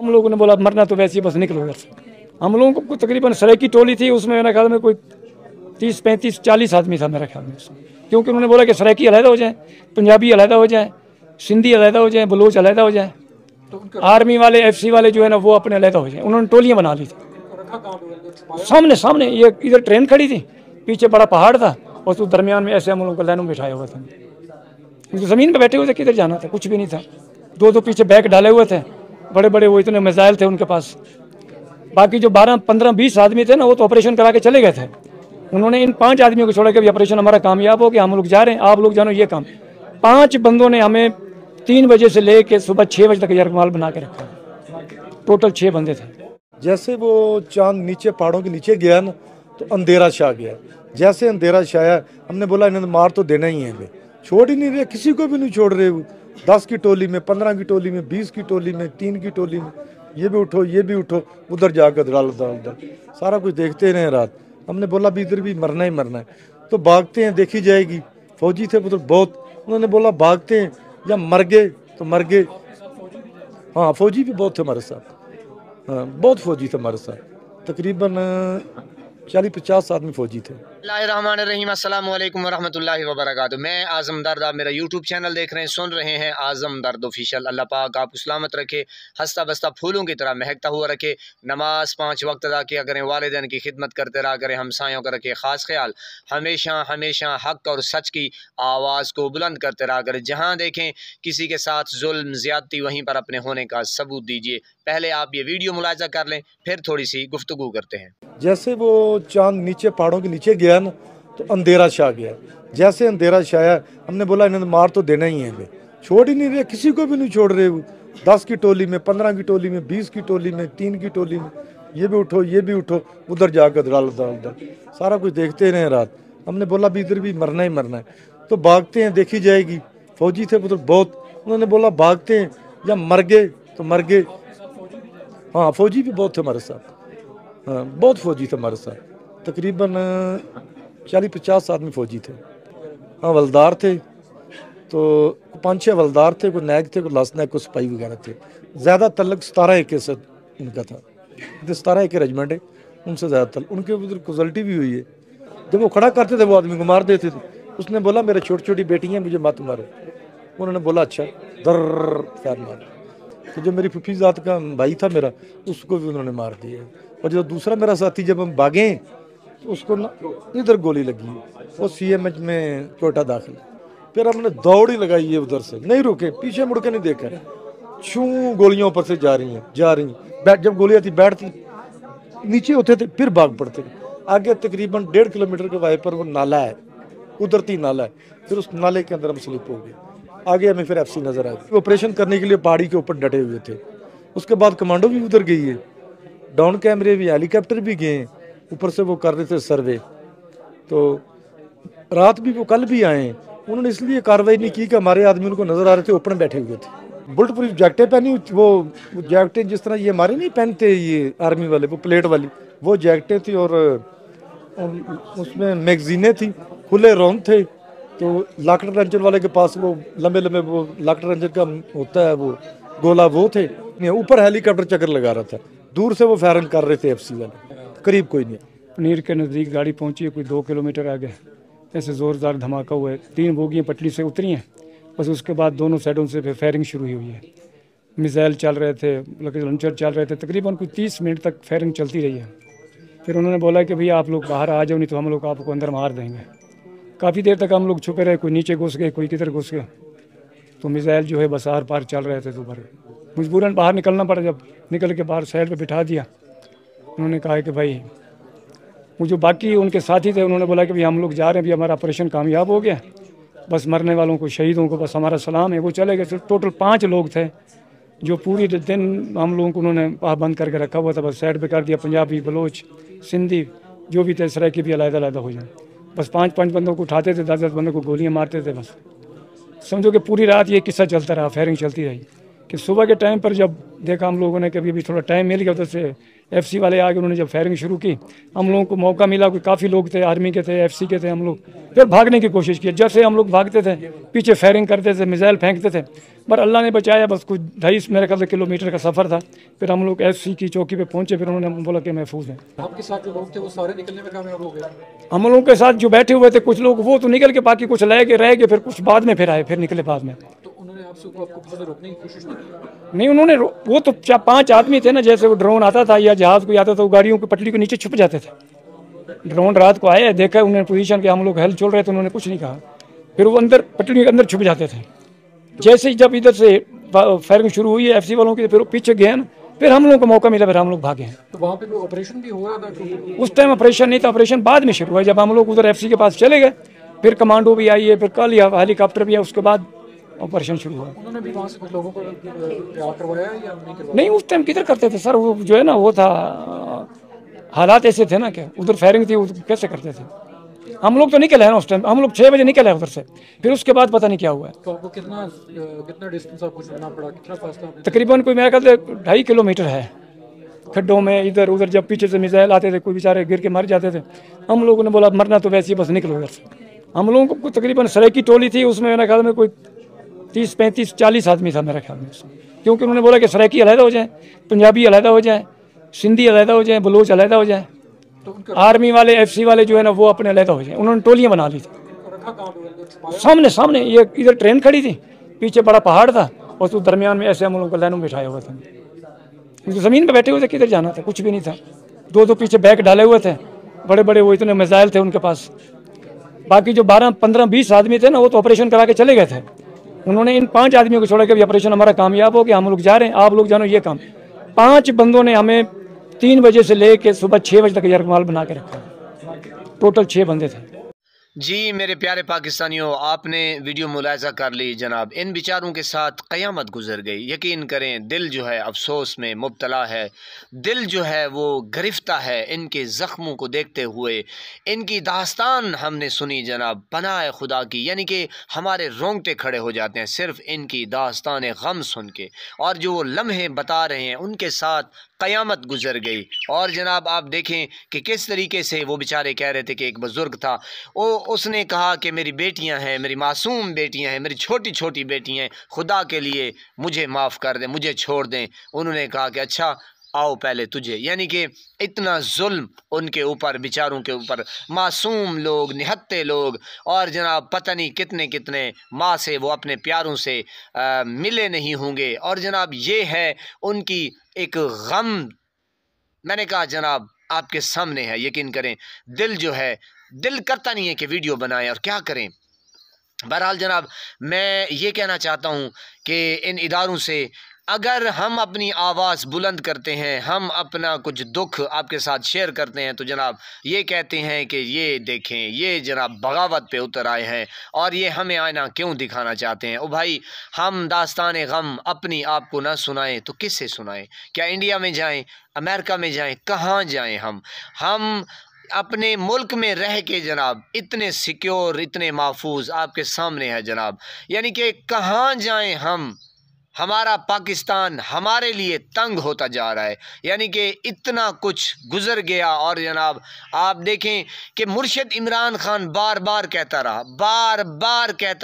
हम लोगों ने बोला मरना तो वैसे ही, बस निकलो घर से। हम लोगों को तकरीबन सराय की टोली थी, उसमें मेरे ख्याल में कोई 30-35-40 आदमी था मेरे ख्याल में, क्योंकि उन्होंने बोला कि सरायकी अलहदा हो जाए, पंजाबी अलहदा हो जाए, सिंधी अलहदा हो जाए, बलोच अलहदा हो जाए, आर्मी वाले FC वाले जो है ना वो अपने अलहदा हो जाए। उन्होंने टोलियाँ बना ली थी। सामने ये इधर ट्रेन खड़ी थी, पीछे बड़ा पहाड़ था और तो दरमियान में ऐसे हम लोगों को लाइनों में बिठाया हुआ था। ज़मीन पर बैठे हुए थे, किधर जाना था, कुछ भी नहीं था। दो पीछे बैग डाले हुए थे, बड़े बड़े वो इतने मिसाइल थे उनके पास। बाकी जो 12-15-20 आदमी थे ना वो तो ऑपरेशन करा के चले गए थे। उन्होंने इन 5 आदमियों को छोड़ा कि ऑपरेशन हमारा कामयाब हो गया, हम लोग जा रहे हैं, आप लोग जानो ये काम। 5 बंदों ने हमें 3 बजे से लेके सुबह 6 बजे तक यरगमाल बना के रखा। टोटल 6 बंदे थे। जैसे वो चांद नीचे पहाड़ों के नीचे गया ना तो अंधेरा छा गया। जैसे अंधेरा छाया हमने बोला इन्हें मार तो देना ही है, छोड़ ही नहीं रहे, किसी को भी नहीं छोड़ रहे। वो 10 की टोली में, 15 की टोली में, 20 की टोली में, 3 की टोली में, ये भी उठो ये भी उठो, उधर जाकर डाल सारा कुछ देखते रहे रात। हमने बोला भी इधर भी मरना ही मरना है, तो भागते हैं देखी जाएगी। फौजी थे उधर बहुत, उन्होंने बोला भागते हैं या मर गए तो मर गए। हाँ फौजी भी बहुत थे हमारे साथ, हाँ बहुत फौजी थे हमारे साथ, तकरीबन 40-50 आदमी फौजी थे। बिस्मिल्लाहिर्रहमानिर्रहीम, अस्सलाम वालेकुम वरहमतुल्लाहि वबरकातुहू। मैं आज़म दर्द, आप मेरा यूट्यूब चैनल देख रहे हैं, सुन रहे हैं आज़म दर्द ऑफिशियल। अल्लाह पाक आपको सलामत रखे, हंसता बसता फूलों की तरह महकता हुआ रखे। नमाज 5 वक्त अदा किया करें, वालिदैन की खिदमत करते रहा करें, हमसायों का रखे ख़ास ख्याल। हमेशा हमेशा हक़ और सच की आवाज़ को बुलंद करते रहा करें। जहाँ देखें किसी के साथ जुल्म ज़्यादती, वहीं पर अपने होने का सबूत दीजिए। पहले आप ये वीडियो मुलाजा कर लें, फिर थोड़ी सी गुफ्तगू करते हैं। जैसे वो चांद नीचे पहाड़ों के नीचे गया ना तो अंधेरा छा गया। जैसे अंधेरा छाया हमने बोला इन्हें मार तो देना ही है, छोड़ ही नहीं रहे, किसी को भी नहीं छोड़ रहे। वो 10 की टोली में, 15 की टोली में, 20 की टोली में, 3 की टोली में, ये भी उठो ये भी उठो, उधर जाकर डाल सारा कुछ देखते रहे रात। हमने बोला भी इधर भी मरना ही मरना है, तो भागते हैं देखी जाएगी। फौजी थे उधर बहुत, उन्होंने बोला भागते हैं या मर गए तो मर गए। हाँ फौजी भी बहुत थे हमारे साथ, हाँ बहुत फौजी थे हमारे साथ, तकरीबन 40-50 आदमी फौजी थे। हाँ वलदार थे, तो 5-6 वलदार थे, कोई नायक थे, कोई लास्ट नायक, कोई सिपाही वगैरह थे। ज़्यादा तल्लक 17 AK से उनका था, 17 AK रेजिमेंट है, उनसे ज़्यादा तल्लक। उनके उधर कजल्टी भी हुई है। जब वो खड़ा करते थे वो आदमी को मार देते थे। उसने बोला मेरे छोटी छोटी बेटियाँ, मुझे मत मारो। उन्होंने बोला अच्छा, दर फैर मार। तो जो मेरी फुफी ज़ात का भाई था मेरा, उसको भी उन्होंने मार दिया। और जो दूसरा मेरा साथी, जब हम भागे तो उसको ना इधर गोली लगी, वो CMH में कोयटा दाखिल। फिर हमने दौड़ी लगाई है, उधर से नहीं रुके, पीछे मुड़ के नहीं देखा, छू गोलियां ऊपर से जा रही हैं। जब गोलियां थी बैठती नीचे होते थे, फिर भाग पड़ते। आगे तकरीबन 1.5 किलोमीटर के वाई पर वो नाला है, उधरती नाला है, फिर उस नाले के अंदर हम स्लिप हो गए। आगे हमें फिर FC नजर आ गई। ऑपरेशन करने के लिए पहाड़ी के ऊपर डटे हुए थे। उसके बाद कमांडो भी उधर गई है, डाउन कैमरे भी, हेलीकॉप्टर भी गए, ऊपर से वो कर रहे थे सर्वे। तो रात भी वो कल भी आए, उन्होंने इसलिए कार्रवाई नहीं की कि हमारे आदमी उनको नजर आ रहे थे, ऊपर बैठे हुए थे। बुलेट प्रूफ जैकेटें पहनी, वो जैकेटें जिस तरह ये हमारे नहीं पहनते ये आर्मी वाले, वो प्लेट वाली वो जैकेटें थी, और उसमें मैगजीनें थी, खुले राउंड थे। तो लाकड़ रेंजर वाले के पास वो लंबे लंबे वो लाकड़ रेंजर का होता है वो गोला, वो थे। ऊपर हेलीकॉप्टर चक्कर लगा रहा था, दूर से वो फायरिंग कर रहे थे FC वाले, करीब कोई नहीं। पनीर के नज़दीक गाड़ी पहुंची है, कोई 2 किलोमीटर आगे ऐसे ज़ोरदार धमाका हुआ है। 3 बोगियाँ पटरी से उतरी हैं, बस उसके बाद दोनों साइडों से फिर फायरिंग शुरू हुई है। मिसाइल चल रहे थे, लॉन्चर चल रहे थे, तकरीबन कोई 30 मिनट तक फायरिंग चलती रही है। फिर उन्होंने बोला कि भैया आप लोग बाहर आ जाओ, नहीं तो हम लोग आपको अंदर मार देंगे। काफ़ी देर तक हम लोग छुपे रहे, कोई नीचे घुस गए, कोई किधर घुस गए। तो मिसाइल जो है बस आर पार चल रहे थे, तो मजबूरन बाहर निकलना पड़ा। जब निकल के बाहर साइड पे बिठा दिया, उन्होंने कहा कि भाई, वो जो बाकी उनके साथी थे उन्होंने बोला कि भाई हम लोग जा रहे हैं, भाई हमारा ऑपरेशन कामयाब हो गया, बस मरने वालों को, शहीदों को बस हमारा सलाम है। वो चले गए। टोटल 5 लोग थे जो पूरी दिन हम लोगों को उन्होंने बंद करके रखा हुआ था, बस साइड पे कर दिया। पंजाबी, बलोच, सिंधी जो भी थे, सरायकी भी अलग-अलग हो जाए। बस 5-5 बंदों को उठाते थे, 10-10 बंदों को गोलियां मारते थे। बस समझो कि पूरी रात ये किस्सा चलता रहा, फायरिंग चलती रही। कि सुबह के टाइम पर जब देखा हम लोगों ने कि अभी थोड़ा टाइम मिल गया, उधर से FC वाले आगे उन्होंने जब फायरिंग शुरू की, हम लोगों को मौका मिला, कोई काफ़ी लोग थे, आर्मी के थे, FC के थे, हम लोग फिर भागने की कोशिश की। जैसे हम लोग भागते थे, पीछे फायरिंग करते थे, मिसाइल फेंकते थे, पर अल्लाह ने बचाया। बस कुछ 2.5 मेरे ख्याल से किलोमीटर का सफ़र था, फिर हम लोग FC की चौकी पे पहुंचे, फिर उन्होंने बोला कि महफूज हैं। आपके साथ जो लोग थे वो सारे निकलने में कामयाब हो गए? हम लोगों के साथ जो बैठे हुए थे कुछ लोग वो तो निकल के, बाकी कुछ रह गए, फिर कुछ बाद में फिर आए, फिर निकले बाद में। तो उन्होंने आपको पीछे से रोकने की कोशिश नहीं की? नहीं, उन्होंने वो तो 5 आदमी थे ना, जैसे वो ड्रोन आता था या जहाज़ कोई आता था, वो गाड़ियों की पटरी के नीचे छुप जाते थे। ड्रोन रात को आए, देखा उन्होंने पोजीशन के हम लोग हेल्थ चल रहे थे, उन्होंने कुछ नहीं कहा, फिर वो अंदर पटरी के अंदर छुप जाते थे। जैसे ही जब इधर से फायरिंग शुरू हुई है FC वालों की, फिर वो पीछे गए ना, फिर हम लोगों को मौका मिला, फिर हम लोग भागे हैं। तो वहाँ पे कोई ऑपरेशन भी हो रहा था? उस टाइम ऑपरेशन नहीं था, ऑपरेशन बाद में शुरू हुआ, जब हम लोग उधर FC के पास चले गए, फिर कमांडो भी आई है, फिर कल हेलीकॉप्टर भी है, उसके बाद ऑपरेशन शुरू हुआ। उन्होंने भी वहाँ से कुछ लोगों को क्या करवाया या नहीं करवाया? नहीं, उस टाइम किधर करते थे सर, वो जो है ना, वो था हालात ऐसे थे ना, क्या उधर फायरिंग थी, कैसे करते थे। हम लोग तो निकले हैं ना उस टाइम, हम लोग 6 बजे निकले हैं उधर से, फिर उसके बाद पता नहीं क्या हुआ है। तो आपको कितना डिस्टेंस आपको चलना पड़ा, कितना फासला आपने? तकरीबन कोई मेरे ख्याल से 2.5 किलोमीटर है, खड्डों में इधर उधर, जब पीछे से मिसाइल आते थे, कोई बेचारे गिर के मर जाते थे। हम लोगों ने बोला मरना तो वैसे ही, बस निकलो उधर से। हम लोगों को तकरीबन सराइकी टोली थी, उसमें मेरे ख्याल में कोई 30, 35, 40 आदमी था मेरे ख्याल में, क्योंकि उन्होंने बोला कि सराइकी अलहदा हो जाए, पंजाबी अलहदा हो जाए, सिंधी अलहदा हो जाए, बलोच अलहदा हो जाए, तो उनका आर्मी वाले FC वाले जो है ना वो अपने अलहदा हो जाए। उन्होंने टोलियाँ बना ली थी। रखा कहाँ पे? सामने ये इधर ट्रेन खड़ी थी, पीछे बड़ा पहाड़ था, और तो दरमियान में ऐसे हम लोगों को लाइनों में बिठाया हुआ था। ज़मीन पे बैठे हुए थे, किधर जाना था, कुछ भी नहीं था। दो पीछे बैग डाले हुए थे, बड़े बड़े, वो इतने मिसाइल थे उनके पास। बाकी जो 12, 15, 20 आदमी थे ना, वो तो ऑपरेशन करा के चले गए थे। उन्होंने इन 5 आदमियों को छोड़ा कि ऑपरेशन हमारा कामयाब हो गया, हम लोग जा रहे हैं, आप लोग जानो ये काम। 5 बंदों ने हमें 3 बजे से लेके सुबह 6 बजे तक यरगमाल बना के रखा। टोटल 6 बंदे थे। जी मेरे प्यारे पाकिस्तानियों, आपने वीडियो मुलाहिज़ा कर ली जनाब। इन बेचारों के साथ क़यामत गुजर गई। यकीन करें, दिल जो है अफसोस में मुब्तला है, दिल जो है वो गिरफ्ता है इनके ज़ख्मों को देखते हुए। इनकी दास्तान हमने सुनी जनाब, पनाह खुदा की, यानी कि हमारे रोंगटे खड़े हो जाते हैं सिर्फ़ इनकी दास्तान गम सुन के। और जो वो लम्हे बता रहे हैं, उनके साथ क़यामत गुजर गई। और जनाब आप देखें कि किस तरीके से वो बेचारे कह रहे थे कि एक बुज़ुर्ग था, उसने कहा कि मेरी बेटियां हैं, मेरी मासूम बेटियां हैं, मेरी छोटी छोटी बेटियां हैं, खुदा के लिए मुझे माफ़ कर दें, मुझे छोड़ दें। उन्होंने कहा कि अच्छा आओ पहले तुझे, यानी कि इतना जुल्म उनके ऊपर, बेचारों के ऊपर, मासूम लोग, निहत्ते लोग। और जनाब पता नहीं कितने कितने माँ से वो अपने प्यारों से मिले नहीं होंगे। और जनाब ये है उनकी एक गम। मैंने कहा जनाब आपके सामने है, यकीन करें, दिल जो है, दिल करता नहीं है कि वीडियो बनाएं, और क्या करें। बहरहाल जनाब मैं ये कहना चाहता हूँ कि इन इदारों से अगर हम अपनी आवाज़ बुलंद करते हैं, हम अपना कुछ दुख आपके साथ शेयर करते हैं, तो जनाब ये कहते हैं कि ये देखें, ये जनाब बगावत पे उतर आए हैं और ये हमें आईना क्यों दिखाना चाहते हैं। ओ भाई, हम दास्तान गम अपनी आप को ना सुनाएं तो किससे सुनाएं? क्या इंडिया में जाएं, अमेरिका में जाएं, कहाँ जाएं? हम अपने मुल्क में रह के जनाब इतने सिक्योर, इतने महफूज आपके सामने है जनाब, यानी कि कहाँ जाएं हम? हमारा पाकिस्तान हमारे लिए तंग होता जा रहा है, यानी कि इतना कुछ गुजर गया। और जनाब आप देखें कि मुर्शिद इमरान खान बार बार कहता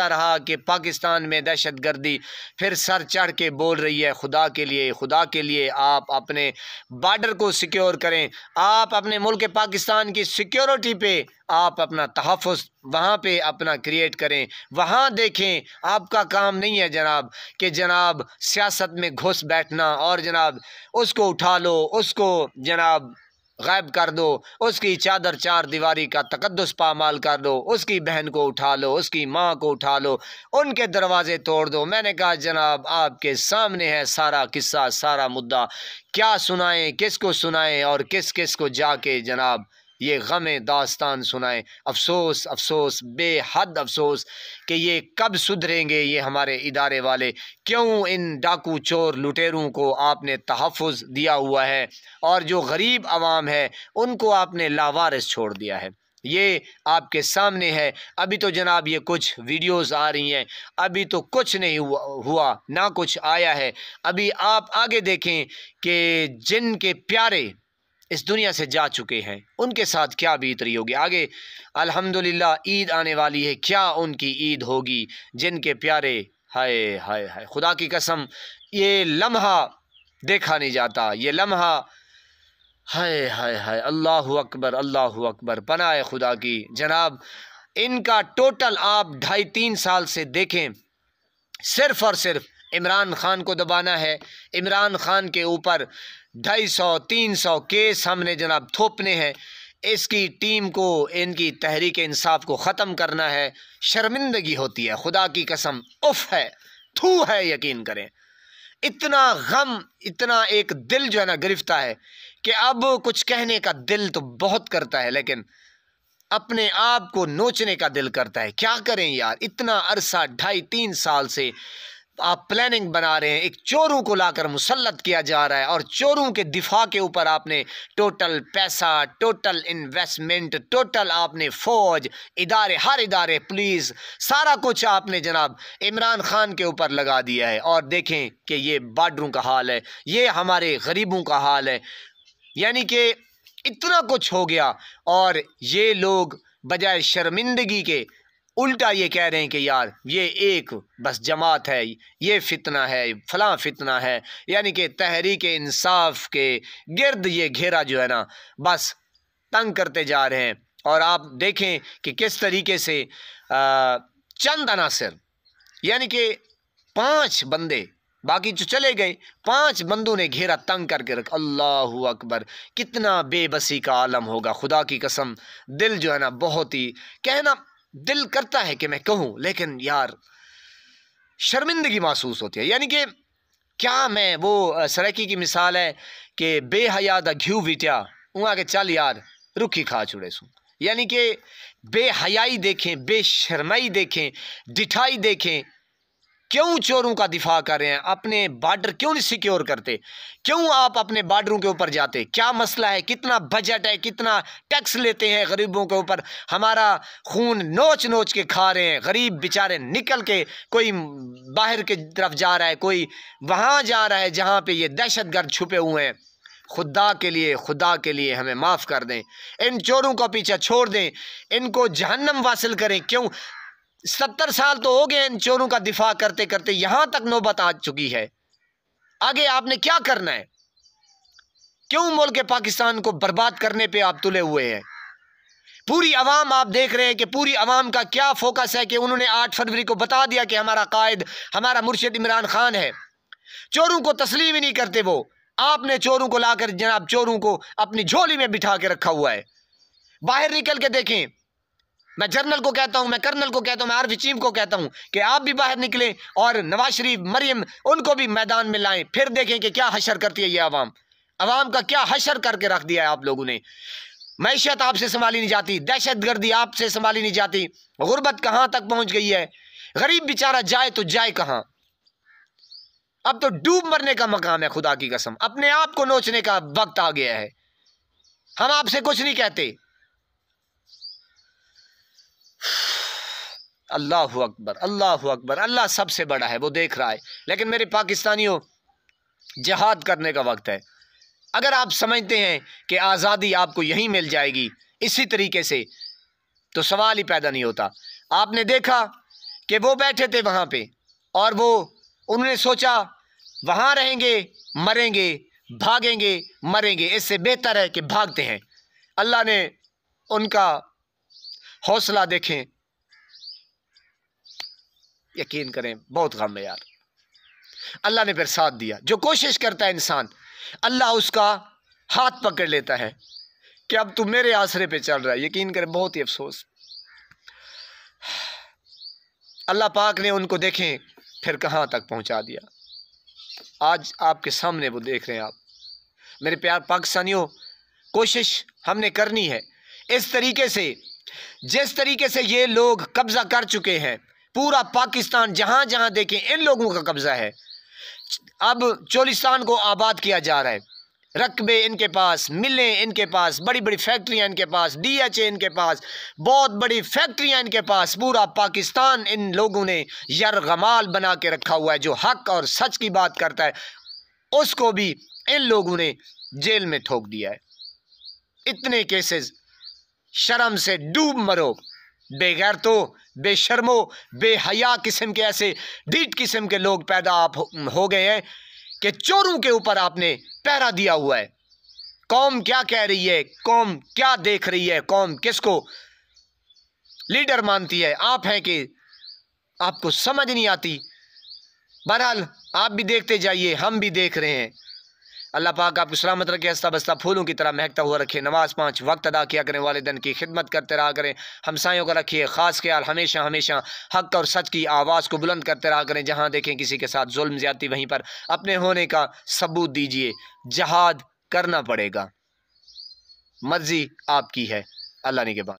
रहा कि पाकिस्तान में दहशत गर्दी, फिर सर चढ़ के बोल रही है खुदा के लिए आप अपने बॉर्डर को सिक्योर करें, आप अपने मुल्क पाकिस्तान की सिक्योरिटी पे आप अपना तहफ़्फ़ुज़ वहाँ पे अपना क्रिएट करें, वहाँ देखें। आपका काम नहीं है जनाब कि जनाब सियासत में घुस बैठना और जनाब उसको उठा लो, उसको जनाब गायब कर दो, उसकी चादर चार दीवारी का तकद्दुस पामाल कर दो, उसकी बहन को उठा लो, उसकी माँ को उठा लो, उनके दरवाजे तोड़ दो। मैंने कहा जनाब आपके सामने है सारा किस्सा, सारा मुद्दा। क्या सुनाएं, किसको सुनाएं और किस किस को जाके जनाब ये गमे दास्तान सुनाएं। अफसोस अफसोस, बेहद अफसोस कि ये कब सुधरेंगे ये हमारे इदारे वाले। क्यों इन डाकू चोर लुटेरों को आपने तहफ़्फ़ुज़ दिया हुआ है और जो गरीब आवाम है उनको आपने लावारिस छोड़ दिया है। ये आपके सामने है। अभी तो जनाब ये कुछ वीडियोस आ रही हैं, अभी तो कुछ नहीं हुआ ना कुछ आया है। अभी आप आगे देखें कि जिनके प्यारे इस दुनिया से जा चुके हैं, उनके साथ क्या बीत रही होगी। आगे अल्हम्दुलिल्लाह ईद आने वाली है, क्या उनकी ईद होगी जिनके प्यारे, हाय हाय हाय, खुदा की कसम ये लम्हा देखा नहीं जाता, ये लम्हा, हाय हाय हाय, अल्लाहु अकबर अल्लाहु अकबर, पनाह खुदा की। जनाब इनका टोटल आप 2.5-3 साल से देखें, सिर्फ़ और सिर्फ इमरान खान को दबाना है। इमरान खान के ऊपर 250-300 केस हमने जनाब थोपने हैं। इसकी टीम को, इनकी तहरीक इंसाफ को ख़त्म करना है। शर्मिंदगी होती है, खुदा की कसम, उफ़ है, थू है, यकीन करें। इतना गम, इतना एक दिल जो है ना गिरफ्ता है कि अब कुछ कहने का दिल तो बहुत करता है, लेकिन अपने आप को नोचने का दिल करता है। क्या करें यार, इतना अरसा 2.5-3 साल से आप प्लानिंग बना रहे हैं, एक चोरों को लाकर मुसल्लत किया जा रहा है और चोरों के दिफा के ऊपर आपने टोटल पैसा, टोटल इन्वेस्टमेंट, टोटल आपने फ़ौज, इदारे, हर इदारे, पुलिस, सारा कुछ आपने जनाब इमरान खान के ऊपर लगा दिया है। और देखें कि ये बॉर्डरों का हाल है, ये हमारे गरीबों का हाल है, यानी कि इतना कुछ हो गया और ये लोग बजाय शर्मिंदगी के उल्टा ये कह रहे हैं कि यार ये एक बस जमात है, ये फितना है, फलां फितना है। यानी कि तहरीक इंसाफ के गिर्द ये घेरा जो है ना बस तंग करते जा रहे हैं। और आप देखें कि किस तरीके से चंद अनासर, यानी कि 5 बंदे, बाकी जो चले गए, 5 बंदों ने घेरा तंग करके रख। अल्लाहु अकबर, कितना बेबसी का आलम होगा, खुदा की कसम। दिल जो है ना बहुत ही, कहना दिल करता है कि मैं कहूँ, लेकिन यार शर्मिंदगी महसूस होती है। यानी कि क्या मैं, वो सराकी की मिसाल है कि बेहया दा घ्यू विटिया वहाँ के चल यार रुखी खा छुड़े सू। यानी कि बेहयाई देखें, बेशर्माई देखें, डिठाई देखें। क्यों चोरों का दिफा कर रहे हैं, अपने बॉर्डर क्यों नहीं सिक्योर करते, क्यों आप अपने बॉर्डरों के ऊपर जाते, क्या मसला है, कितना बजट है, कितना टैक्स लेते हैं गरीबों के ऊपर, हमारा खून नोच नोच के खा रहे हैं। गरीब बेचारे निकल के, कोई बाहर की तरफ जा रहा है, कोई वहाँ जा रहा है जहाँ पे ये दहशतगर्द छुपे हुए हैं। खुदा के लिए हमें माफ़ कर दें, इन चोरों का पीछा छोड़ दें, इनको जहन्नम वासिल करें। क्यों 70 साल तो हो गए इन चोरों का दिफा करते करते, यहां तक नौबत आ चुकी है। आगे आपने क्या करना है, क्यों मुल्क पाकिस्तान को बर्बाद करने पे आप तुले हुए हैं। पूरी अवाम आप देख रहे हैं कि पूरी अवाम का क्या फोकस है कि उन्होंने 8 फरवरी को बता दिया कि हमारा कायद, हमारा मुर्शिद इमरान खान है। चोरों को तस्लीम ही नहीं करते वो। आपने चोरों को लाकर जनाब चोरों को अपनी झोली में बिठा के रखा हुआ है। बाहर निकल के देखें, मैं जनरल को कहता हूं, मैं कर्नल को कहता हूं, मैं आर्मी चीफ को कहता हूं कि आप भी बाहर निकलें और नवाज शरीफ, मरियम, उनको भी मैदान में लाएं। फिर देखें कि क्या हशर करती है ये अवाम। अवाम का क्या हशर करके रख दिया है आप लोगों ने। मैशियत आपसे संभाली नहीं जाती, दहशतगर्दी आपसे संभाली नहीं जाती, गुर्बत कहां तक पहुंच गई है। गरीब बेचारा जाए तो जाए कहां। अब तो डूब मरने का मकाम है, खुदा की कसम। अपने आप को नोचने का वक्त आ गया है। हम आपसे कुछ नहीं कहते। अल्लाहु अकबर अल्लाहु अकबर, अल्लाह सबसे बड़ा है, वो देख रहा है। लेकिन मेरे पाकिस्तानियों, जिहाद करने का वक्त है। अगर आप समझते हैं कि आज़ादी आपको यहीं मिल जाएगी इसी तरीके से, तो सवाल ही पैदा नहीं होता। आपने देखा कि वो बैठे थे वहाँ पे और वो उन्होंने सोचा वहाँ रहेंगे मरेंगे, भागेंगे मरेंगे, इससे बेहतर है कि भागते हैं। अल्लाह ने उनका हौसला देखें, यकीन करें बहुत गम है यार। अल्लाह ने फिर साथ दिया। जो कोशिश करता है इंसान, अल्लाह उसका हाथ पकड़ लेता है कि अब तू मेरे आसरे पे चल रहा है। यकीन करें बहुत ही अफसोस। अल्लाह पाक ने उनको देखें फिर कहाँ तक पहुँचा दिया। आज आपके सामने वो देख रहे हैं आप। मेरे प्यार पाकिस्तानियों, कोशिश हमने करनी है इस तरीके से, जिस तरीके से ये लोग कब्जा कर चुके हैं। पूरा पाकिस्तान जहाँ जहाँ देखें इन लोगों का कब्जा है। अब चोलिस्तान को आबाद किया जा रहा है। रकबे इनके पास, मिलें इनके पास, बड़ी बड़ी फैक्ट्रियाँ इनके पास, DHA इनके पास, बहुत बड़ी फैक्ट्रियाँ इनके पास। पूरा पाकिस्तान इन लोगों ने यरगमाल बना के रखा हुआ है। जो हक और सच की बात करता है उसको भी इन लोगों ने जेल में ठोक दिया है। इतने केसेस, शर्म से डूब मरो। बेगैरतो, बेशर्मो, बेहया किस्म के, ऐसे ढीठ किस्म के लोग पैदा आप हो गए हैं कि चोरों के ऊपर आपने पहरा दिया हुआ है। कौम क्या कह रही है, कौम क्या देख रही है, कौम किसको लीडर मानती है, आप हैं कि आपको समझ नहीं आती। बहरहाल आप भी देखते जाइए, हम भी देख रहे हैं। अल्लाह पाक आपको सलामत रखे, हंसता बसता फूलों की तरह महकता हुआ रखे। नमाज 5 वक्त अदा किया करें, वालिदैन की खिदमत करते रहा करें, हमसायों का रखिए ख़ास ख्याल। हमेशा हमेशा हक और सच की आवाज़ को बुलंद करते रहा करें। जहाँ देखें किसी के साथ जुल्म ज़्यादती, वहीं पर अपने होने का सबूत दीजिए। जहाद करना पड़ेगा, मर्जी आपकी है, अल्लाह ने के बाद।